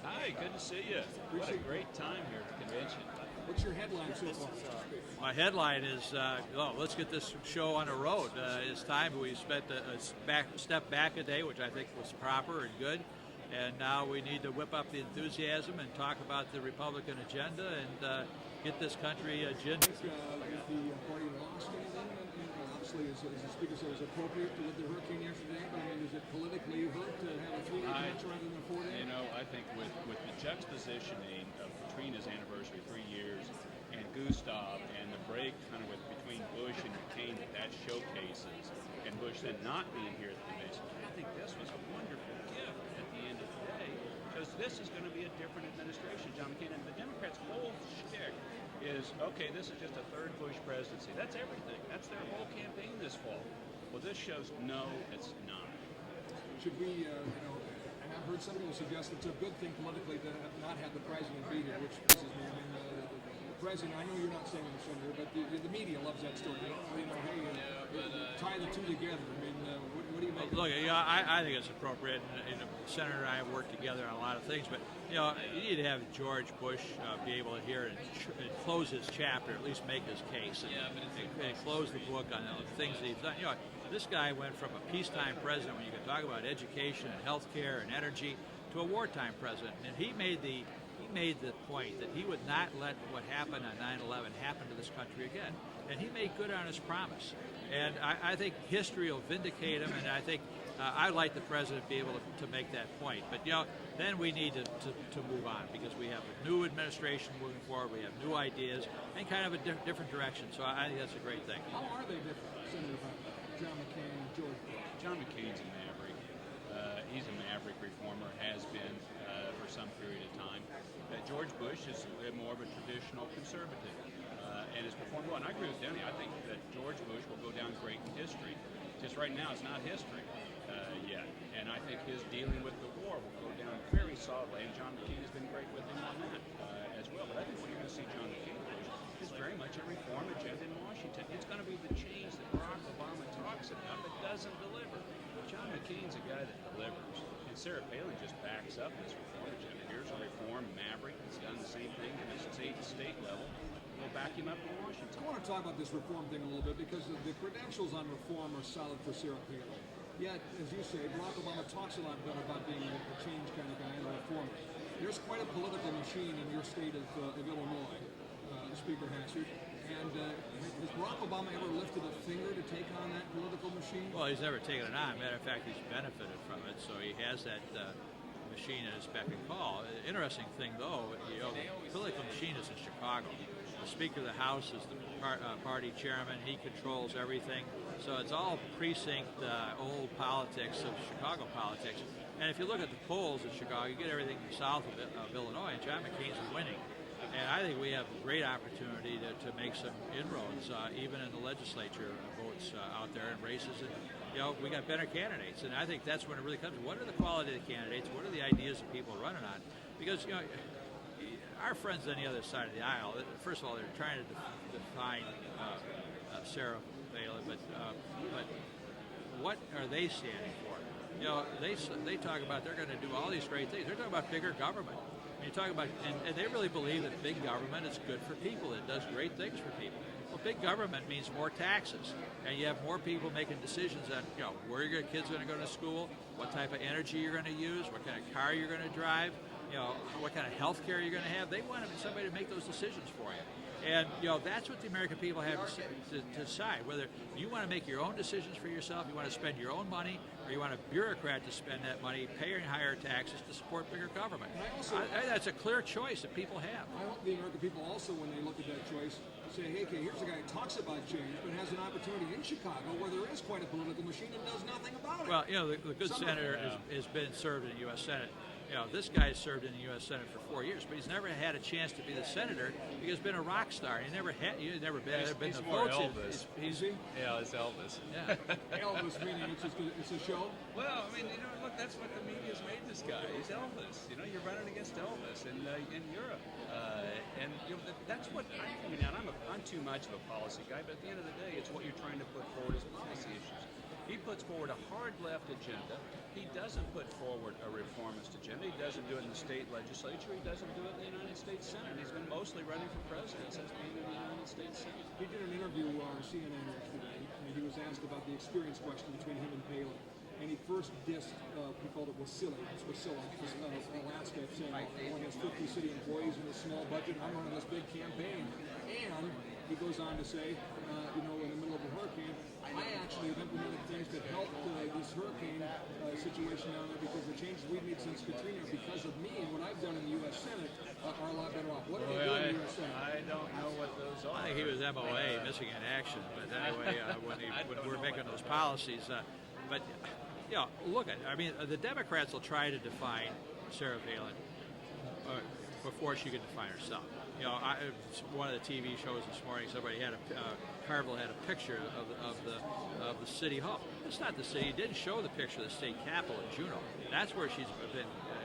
Hi, good to see you. What a great time here at the convention. What's your headline so far? My headline is, let's get this show on the road. It's time. We spent a step back a day, which I think was proper and good. And now we need to whip up the enthusiasm and talk about the Republican agenda and get this country agenda. If the party lost anything, obviously, as the Speaker said, it was appropriate with the hurricane yesterday, but I mean, is it politically hurt to have a 3-day match rather than a 4-day? You know, I think with the juxtapositioning of Katrina's anniversary, 3 years, and Gustav, and the break kind of between Bush and McCain that showcases, and Bush then not being here at the convention, I think this was a wonderful gift at the end of the day, because this is going to be a different administration, John McCain. And the Democrats' whole shtick is, okay, this is just a third Bush presidency. That's everything. That's their whole campaign this fall. Well, this shows no, it's not. Should we, and I've heard some people suggest it's a good thing politically to not have the president be here, which pisses me. I mean, the president, I know you're not saying it, Senator, but the media loves that story. Tie the two together. I mean, what do you make? Look, I think it's appropriate. And the Senator and I have worked together on a lot of things, but you need to have George Bush be able to hear and close his chapter, at least make his case, and close the book on the things that he's done. This guy went from a peacetime president, when you can talk about education and health care and energy, to a wartime president, and he made the point that he would not let what happened on 9/11 happen to this country again, and he made good on his promise. And I think history will vindicate him, and I think I'd like the president to be able to make that point. But then we need to move on, because we have a new administration moving forward, we have new ideas, and kind of a different direction. So I think that's a great thing. How are they different, Senator John McCain and George Bush? John McCain's a maverick. He's a maverick reformer, has been for some period of time. George Bush is more of a traditional conservative and has performed well. And I agree with Denny. I think that George Bush will go down great in history. Just right now, it's not history yet. And I think his dealing with the war will go down very solidly. And John McCain has been great with him on that as well. But I think what you're going to see John McCain push is very much a reform agenda in Washington. It's going to be the change that Barack Obama talks about that doesn't deliver. John McCain's a guy that delivers. And Sarah Palin just backs up this reform agenda. Here's a reform maverick that's done the same thing at the state level. We'll back him up in Washington. I want to talk about this reform thing a little bit, because the credentials on reform are solid for Sarah Palin. Yet, as you say, Barack Obama talks a lot about being a change kind of guy and a reformer. There's quite a political machine in your state of Illinois, Speaker Hastert. And has Barack Obama ever lifted a finger to take on that political machine? Well, he's never taken it on. Matter of fact, he's benefited from it, so he has that machine at his beck and call. Interesting thing, though, the political machine is in Chicago. The Speaker of the House is the party chairman. He controls everything. So it's all precinct, old politics of Chicago politics. And if you look at the polls in Chicago, you get everything south of Illinois, and John McCain's winning. And I think we have a great opportunity to make some inroads, even in the legislature votes out there in races. And, we got better candidates. And I think that's when it really comes to what are the quality of the candidates, what are the ideas that people are running on. Because, our friends on the other side of the aisle, first of all, they're trying to define Sarah Palin, but what are they standing for? They talk about they're going to do all these great things. They're talking about bigger government. You talk about, and they really believe that big government is good for people. It does great things for people. Well, big government means more taxes, and you have more people making decisions on, where your kids are going to go to school, what type of energy you're going to use, what kind of car you're going to drive, what kind of health care you're going to have. They want somebody to make those decisions for you. And, that's what the American people have to decide, whether you want to make your own decisions for yourself, you want to spend your own money, or you want a bureaucrat to spend that money, pay higher taxes to support bigger government. That's a clear choice that people have. I hope the American people also, when they look at that choice, say, hey, here's a guy who talks about change, but has an opportunity in Chicago where there is quite a political machine and does nothing about it. Well, the good senator has been served in the U.S. Senate. This guy served in the U.S. Senate for 4 years, but he's never had a chance to be the senator because he's been a rock star. He's never been the votes. Elvis. Yeah, it's Elvis. Yeah. Elvis, meaning it's a show? Well, I mean, look, that's what the media's made this guy. He's Elvis. You're running against Elvis in Europe. And that's what I'm too much of a policy guy, but at the end of the day, it's what you're trying to put forward as policy issues. He puts forward a hard left agenda. He doesn't put forward a reformist agenda. He doesn't do it in the state legislature. He doesn't do it in the United States Senate. He's been mostly running for president since being in the United States Senate. He did an interview on CNN yesterday, and he was asked about the experience question between him and Palin. And he first dissed, he called it Wasilla, Alaska, saying, only has 50 city employees and a small budget. I'm running this big campaign. And he goes on to say, in the middle of a hurricane, I actually have implemented things that helped this hurricane situation down there because the changes we've made since Katrina because of me and what I've done in the U.S. Senate are a lot better off. What are they doing in the U.S. Senate? I don't know what those are. I think he was MOA, missing in action. But anyway, when we're making those policies, look at. I mean, the Democrats will try to define Sarah Palin before she can define herself. One of the TV shows this morning, somebody had Carville had a picture of the city hall. It's not the city. He didn't show the picture of the state capitol in Juneau. That's where she's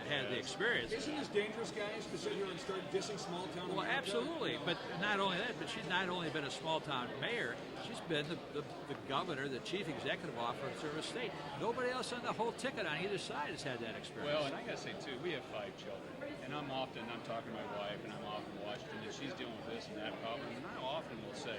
had the experience. Isn't this dangerous, guys, to sit here and start dissing small town? Well, America? absolutely. But not only that, but she's not only been a small town mayor. She's been the governor, the chief executive officer of a state. Nobody else on the whole ticket on either side has had that experience. Well, and I got to say too, we have 5 children, and I'm talking to my wife, and I'm often Washington, and she's dealing with this and that problem, and I often will say,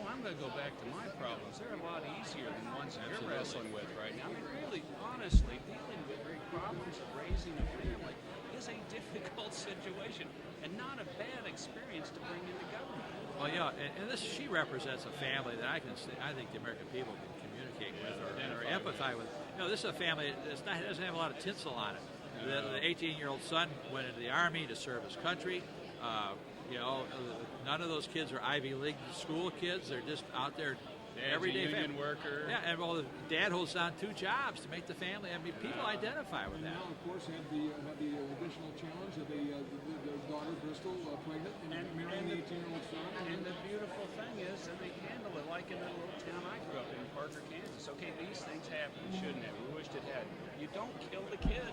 well, I'm going to go back to my problems. They're a lot easier than ones that you're wrestling with right now. I mean, really, honestly, dealing with the problems of raising a family is a difficult situation, and not a bad experience to bring into government. Well, and she represents a family that I think the American people can communicate with or empathize with. This is a family that doesn't have a lot of tinsel on it. The 18-year-old son went into the Army to serve his country. None of those kids are Ivy League school kids. They're just out there everyday union worker. Yeah, and the dad holds down 2 jobs to make the family. I mean, people identify with that. Now, of course, have the additional challenge of their daughter Bristol pregnant and marrying the 18-year-old son. And the beautiful thing is that they handle it like in the little town I grew up in, Parker, Kansas. Okay, these things happen. Shouldn't have. We wished it had. You don't kill the kid.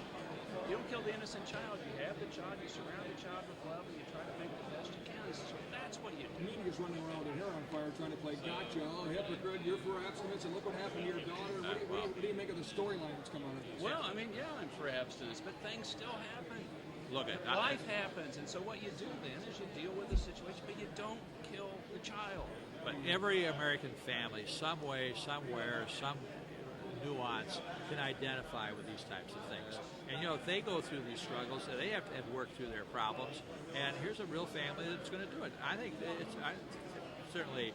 You don't kill the innocent child. You have the child. You surround the child with love, and you try to make the best you can. So that's what you do. Media's running around with their hair on fire trying to play gotcha. Oh, hypocrite, you're for abstinence, and look what happened to your daughter. What do you make of the storyline that's come out of this? Well, I mean, yeah, I'm for abstinence, but things still happen. Life happens, and so what you do then is you deal with the situation, but you don't kill the child. But every American family, some way, somewhere, some nuance, can identify with these types of things. And if they go through these struggles, they have to work through their problems. And here's a real family that's going to do it. I think certainly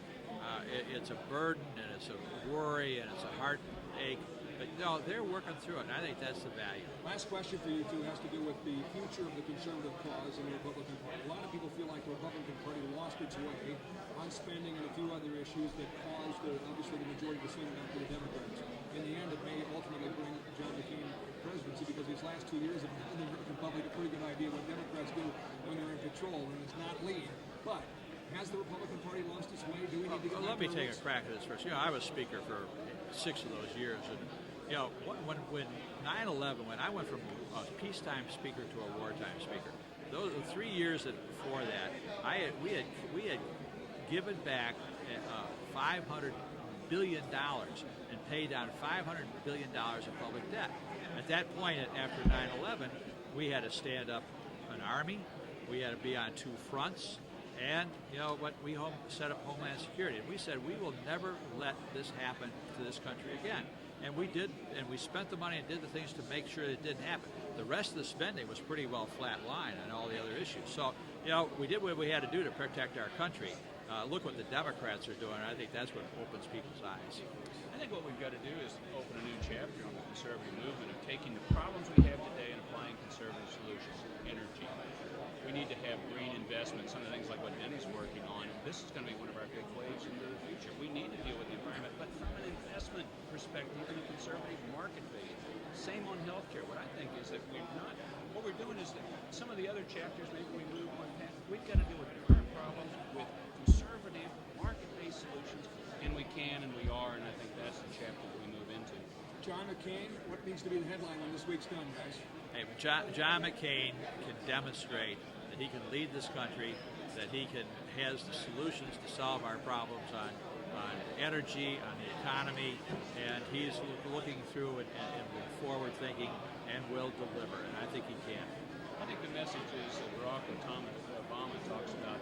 it's a burden and it's a worry and it's a heartache. But they're working through it, and I think that's the value. Last question for you two has to do with the future of the conservative cause in the Republican Party. A lot of people feel like the Republican Party lost its way on spending and a few other issues that caused, obviously, the majority to swing back to the Democrats. In the end, it may ultimately bring John McCain presidency because these last 2 years have given the American public a pretty good idea what Democrats do when they're in control, and it's not lead. But has the Republican Party lost its way? Do we need to get let me take a crack at this first. I was Speaker for 6 of those years, and when 9/11, when I went from a peacetime speaker to a wartime speaker, those 3 years before that, we had given back $500 billion and paid down $500 billion in public debt. At that point, after 9/11, we had to stand up an army. We had to be on 2 fronts. And, we set up Homeland Security. And we said we will never let this happen to this country again. And we did, and we spent the money and did the things to make sure it didn't happen. The rest of the spending was pretty well flat line on all the other issues. So, we did what we had to do to protect our country. Look what the Democrats are doing. I think that's what opens people's eyes. I think what we've got to do is open a new chapter on the conservative movement of taking the problems we have today and applying conservative solutions. Energy. We need to have green investment, some of the things like what Denny's working on. This is going to be one of our big waves into the future. We need to deal with the environment, but from an investment perspective, in a conservative market base. Same on healthcare. What I think is that what we're doing is that some of the other chapters, maybe we move one path. We've got to deal with current problems with conservative market-based solutions, and we can and we are, and I think that's the chapter that we move into. John McCain, what needs to be the headline when this week's done, guys? Hey, John McCain can demonstrate that he can lead this country, that he has the solutions to solve our problems on on energy, on the economy, and he's looking through and forward thinking and will deliver, and I think he can. I think the message is that Barack Obama talks about,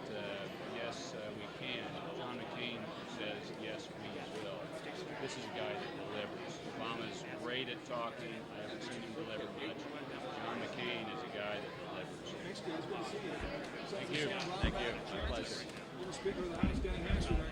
yes, we can. John McCain says, yes, we will. This is a guy that delivers. Obama's great at talking. I haven't seen him deliver much. John McCain is a guy that delivers. Thanks, guys. Good to see you. Thank you. Thank you. My pleasure. Speaker of the House, Dan Hastert.